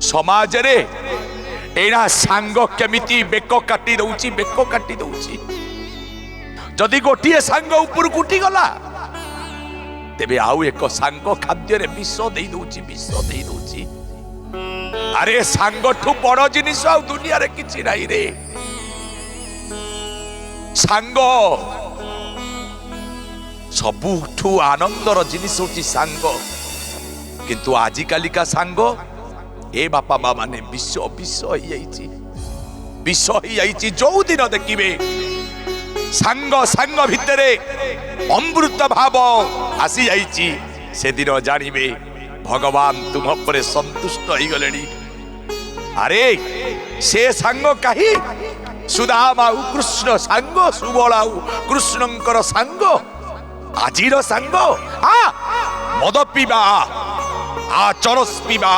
समाज रे एना सांग केमिति बेक काटी दउची बेक काटी दउची जदि गोटिए सांग ऊपर उठी गला तेबे आउ एक सांग खाद्य रे विष दे दउची विष दे दउची। अरे सांग ठू बड़ जिनिस आ दुनिया रे किछि नाही रे। सांग सबुठू आनंदर जिनिस होची सांग किंतु आजिकालिका सांग ए बापा माँ माने विष विष ही जाइछि जो दिन देखिबे सांग सांग भितरे अमृत भाव आसी जाइछि से दिन जानिबे भगवान तुम पर संतुष्ट हो गलेनी। अरे से सांग कहीं सुदामा कृष्ण सांग सुबलाऊ कृष्णंकर सांग आजिर सांग आ मद पीबा आ चरस पीबा